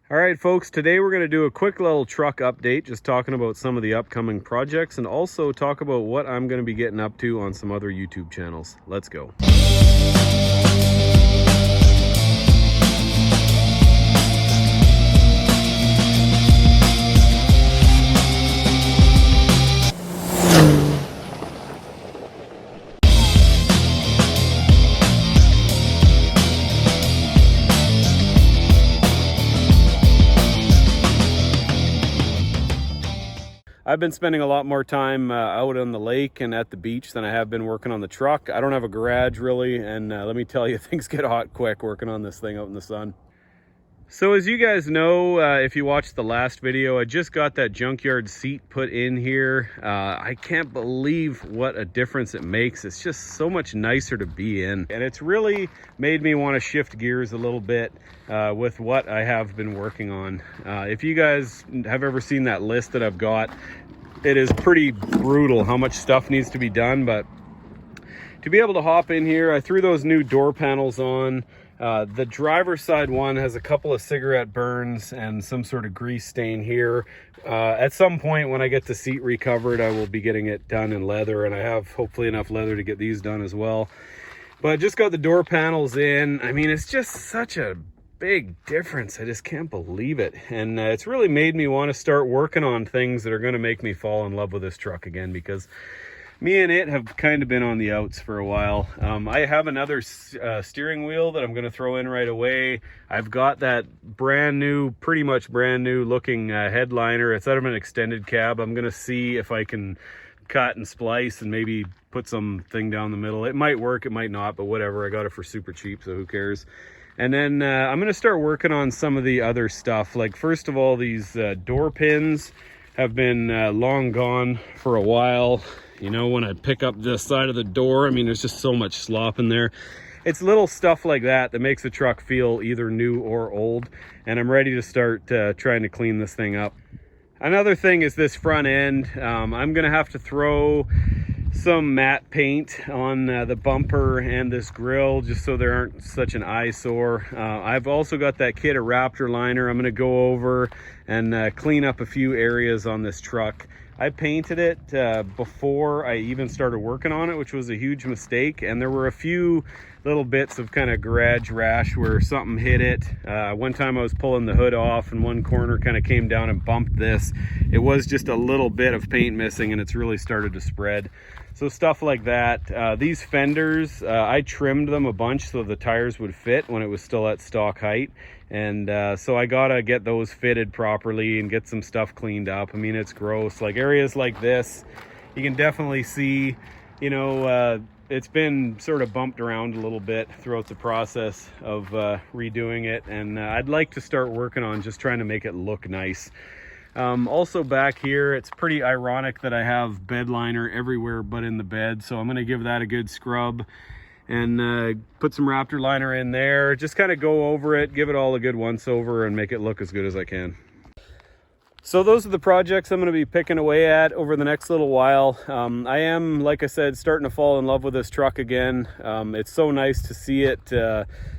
All right, folks, today we're going to do a quick little truck update, just talking about some of the upcoming projects and also talk about what I'm going to be getting up to on some other YouTube channels. Let's go. I've been spending a lot more time out on the lake and at the beach than I have been working on the truck. I don't have a garage really, and let me tell you, things get hot quick working on this thing out in the sun. So as you guys know, if you watched the last video, I just got that junkyard seat put in here. I can't believe what a difference it makes. It's just so much nicer to be in. And it's really made me want to shift gears a little bit with what I have been working on. If you guys have ever seen that list that I've got, it is pretty brutal how much stuff needs to be done. But to be able to hop in here, I threw those new door panels on. The driver's side one has a couple of cigarette burns and some sort of grease stain here. At some point when I get the seat recovered, I will be getting it done in leather, and I have hopefully enough leather to get these done as well. But I just got the door panels in. I mean, it's just such a big difference. I just can't believe it. And it's really made me want to start working on things that are going to make me fall in love with this truck again, because me and it have kind of been on the outs for a while. I have another steering wheel that I'm going to throw in right away. I've got that brand new, pretty much brand new looking headliner. It's out of an extended cab. I'm going to see if I can cut and splice and maybe put something down the middle. It might work, it might not, but whatever. I got it for super cheap, so who cares? And then I'm going to start working on some of the other stuff. Like, first of all, these door pins have been long gone for a while. You know, when I pick up this side of the door, I mean, there's just so much slop in there. It's little stuff like that that makes the truck feel either new or old. And I'm ready to start trying to clean this thing up. Another thing is this front end. I'm going to have to throw some matte paint on the bumper and this grill just so there aren't such an eyesore. I've also got that kit of Raptor liner. I'm going to go over and clean up a few areas on this truck. I painted it before I even started working on it, which was a huge mistake. And there were a few little bits of kind of garage rash where something hit it. One time I was pulling the hood off and one corner kind of came down and bumped this. It was just a little bit of paint missing and it's really started to spread. So stuff like that. These fenders, I trimmed them a bunch so the tires would fit when it was still at stock height. And so I gotta get those fitted properly and get some stuff cleaned up. I mean, it's gross. Like areas like this, you can definitely see, you know, it's been sort of bumped around a little bit throughout the process of redoing it. And I'd like to start working on just trying to make it look nice. Also back here, it's pretty ironic that I have bed liner everywhere but in the bed. So I'm gonna give that a good scrub and put some Raptor liner in there. Just kind of go over it, give it all a good once over and make it look as good as I can. So those are the projects I'm going to be picking away at over the next little while. I am, like I said, starting to fall in love with this truck again. It's so nice to see it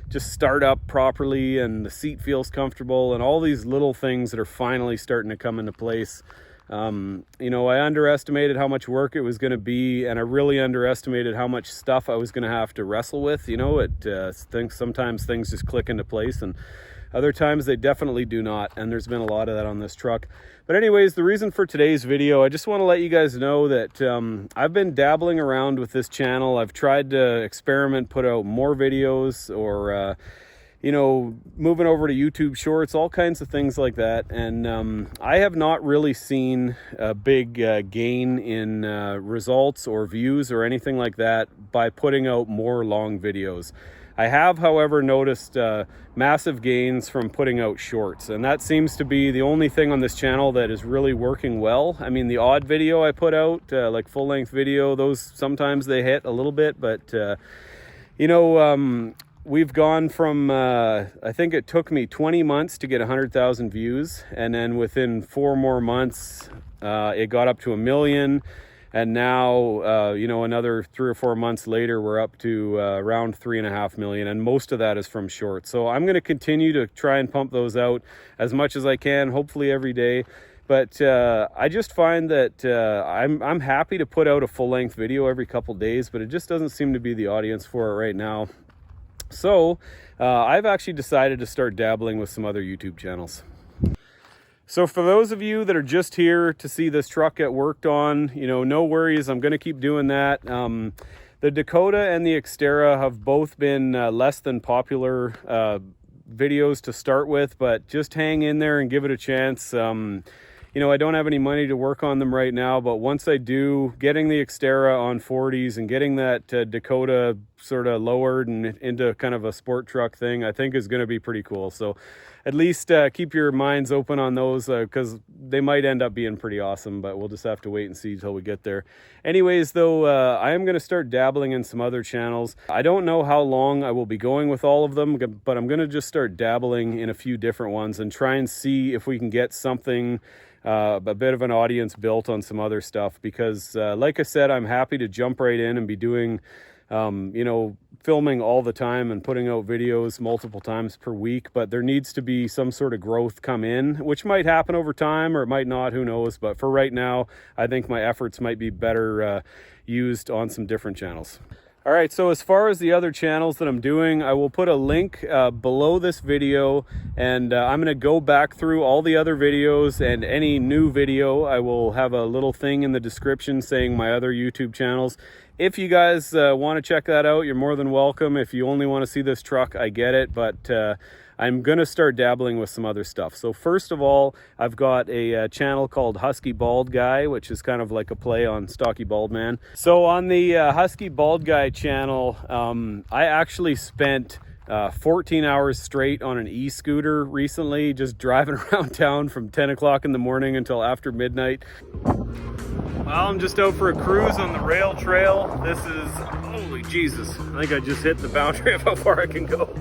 just start up properly and the seat feels comfortable and all these little things that are finally starting to come into place. You know, I underestimated how much work it was going to be, and I really underestimated how much stuff I was going to have to wrestle with. You know, sometimes things just click into place, and other times they definitely do not, and there's been a lot of that on this truck. But anyways, the reason for today's video, I just want to let you guys know that I've been dabbling around with this channel. I've tried to experiment, put out more videos, or you know, moving over to YouTube Shorts, all kinds of things like that. And I have not really seen a big gain in results or views or anything like that by putting out more long videos. I have, however, noticed massive gains from putting out shorts, and that seems to be the only thing on this channel that is really working well. I mean, the odd video I put out, like full-length video, those sometimes they hit a little bit, but you know, we've gone from, I think it took me 20 months to get 100,000 views. And then within 4 more months, it got up to 1 million. And now, you know, another 3 or 4 months later, we're up to around 3.5 million, and most of that is from shorts. So I'm going to continue to try and pump those out as much as I can, hopefully every day. But I just find that I'm happy to put out a full-length video every couple days, but it just doesn't seem to be the audience for it right now. So I've actually decided to start dabbling with some other YouTube channels. So for those of you that are just here to see this truck get worked on, you know, no worries, I'm going to keep doing that. The Dakota and the Xterra have both been less than popular videos to start with, but just hang in there and give it a chance. You know, I don't have any money to work on them right now, but once I do, getting the Xterra on 40s and getting that Dakota sort of lowered and into kind of a sport truck thing, I think is going to be pretty cool. So at least keep your minds open on those, because they might end up being pretty awesome, but we'll just have to wait and see until we get there. Anyways, though, I am going to start dabbling in some other channels. I don't know how long I will be going with all of them, but I'm going to just start dabbling in a few different ones and try and see if we can get something, a bit of an audience built on some other stuff, because like I said, I'm happy to jump right in and be doing you know, filming all the time and putting out videos multiple times per week, but there needs to be some sort of growth come in, which might happen over time or it might not, who knows. But for right now, I think my efforts might be better used on some different channels. All right, so as far as the other channels that I'm doing, I will put a link below this video, and I'm going to go back through all the other videos, and any new video, I will have a little thing in the description saying my other YouTube channels. If you guys want to check that out, you're more than welcome. If you only want to see this truck, I get it, but I'm going to start dabbling with some other stuff. So first of all, I've got a channel called Husky Baldguy, which is kind of like a play on Stocky Bald Man. So on the Husky Baldguy channel, I actually spent 14 hours straight on an e-scooter recently, just driving around town from 10 o'clock in the morning until after midnight. Well, I'm just out for a cruise on the rail trail. This is, holy Jesus, I think I just hit the boundary of how far I can go.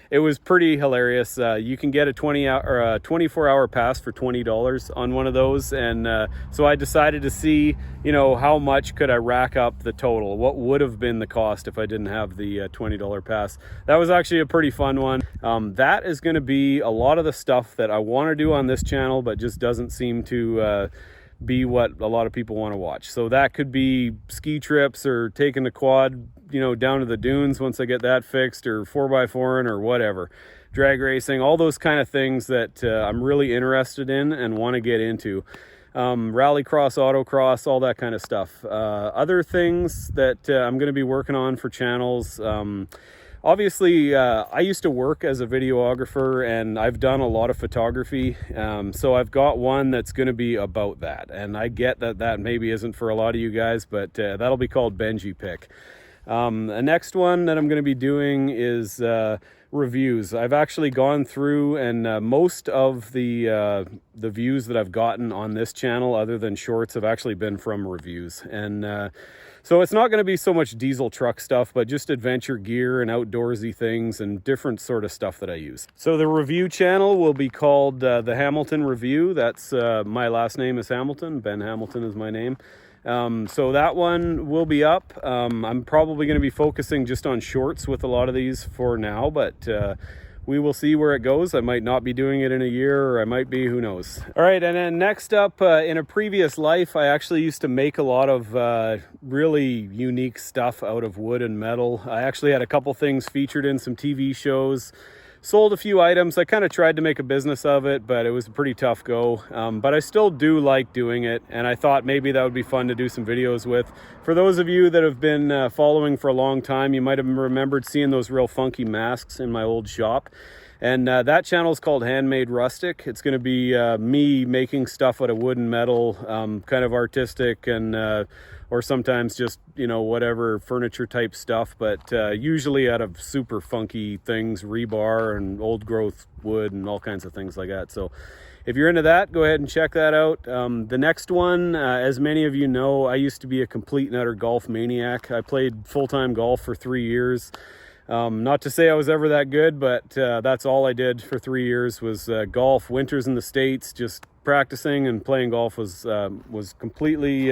It was pretty hilarious. You can get a 24-hour pass for $20 on one of those, and so I decided to see, you know, how much could I rack up the total. What would have been the cost if I didn't have the $20 pass? That was actually a pretty fun one. That is going to be a lot of the stuff that I want to do on this channel, but just doesn't seem to be what a lot of people want to watch. So that could be ski trips or taking the quad, you know, down to the dunes once I get that fixed, or 4x4ing or whatever, drag racing, all those kind of things that I'm really interested in and want to get into. Rallycross, autocross, all that kind of stuff. Other things that I'm going to be working on for channels, obviously, I used to work as a videographer, and I've done a lot of photography. So I've got one that's going to be about that. And I get that that maybe isn't for a lot of you guys, but that'll be called Benji Pic. The next one that I'm going to be doing is reviews. I've actually gone through, and most of the views that I've gotten on this channel, other than shorts, have actually been from reviews. And so it's not going to be so much diesel truck stuff, but just adventure gear and outdoorsy things and different sort of stuff that I use. So the review channel will be called the Hamilton Review. That's my last name is Hamilton. Ben Hamilton is my name. So that one will be up. I'm probably going to be focusing just on shorts with a lot of these for now, but we will see where it goes. I might not be doing it in a year, or I might be, who knows. All right, and then next up, in a previous life, I actually used to make a lot of really unique stuff out of wood and metal. I actually had a couple things featured in some TV shows. Sold a few items. I kind of tried to make a business of it, but it was a pretty tough go. But I still do like doing it, and I thought maybe that would be fun to do some videos with. For those of you that have been following for a long time, you might have remembered seeing those real funky masks in my old shop. And that channel is called Handmade Rustic. It's going to be me making stuff out of wood and metal, kind of artistic, and or sometimes just, you know, whatever furniture type stuff, but usually out of super funky things, rebar and old growth wood and all kinds of things like that. So if you're into that, go ahead and check that out. The next one, as many of you know, I used to be a complete and utter golf maniac. I played full-time golf for 3 years. Not to say I was ever that good, but that's all I did for 3 years was golf. Winters in the States, just practicing and playing golf was completely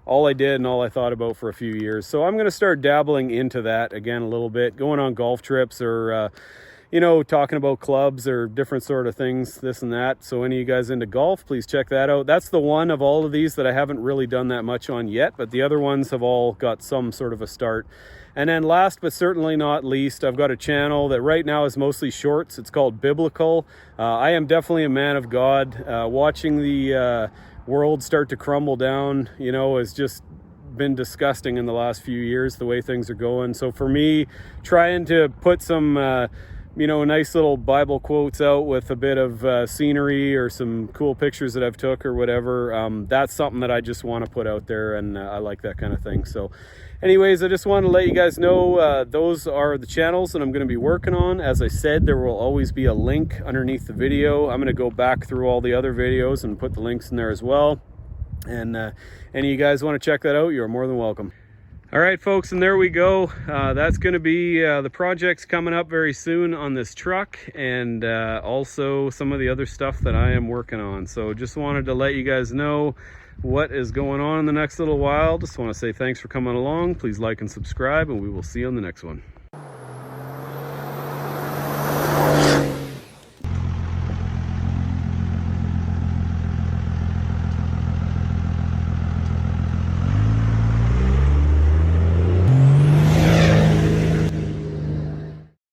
all I did and all I thought about for a few years. So I'm going to start dabbling into that again a little bit, going on golf trips or you know, talking about clubs or different sort of things, this and that. So any of you guys into golf, please check that out. That's the one of all of these that I haven't really done that much on yet, but the other ones have all got some sort of a start. And then last but certainly not least, I've got a channel that right now is mostly shorts. It's called Biblical. I am definitely a man of God. Watching the world start to crumble down, you know, has just been disgusting in the last few years, the way things are going. So for me, trying to put some you know, nice little Bible quotes out with a bit of scenery or some cool pictures that I've took or whatever. That's something that I just want to put out there, and I like that kind of thing. So anyways, I just want to let you guys know those are the channels that I'm going to be working on. As I said, there will always be a link underneath the video. I'm going to go back through all the other videos and put the links in there as well. And any of you guys want to check that out, you're more than welcome. All right, folks, and there we go. That's going to be the projects coming up very soon on this truck, and also some of the other stuff that I am working on. So just wanted to let you guys know what is going on in the next little while. Just want to say thanks for coming along. Please like and subscribe, and we will see you on the next one.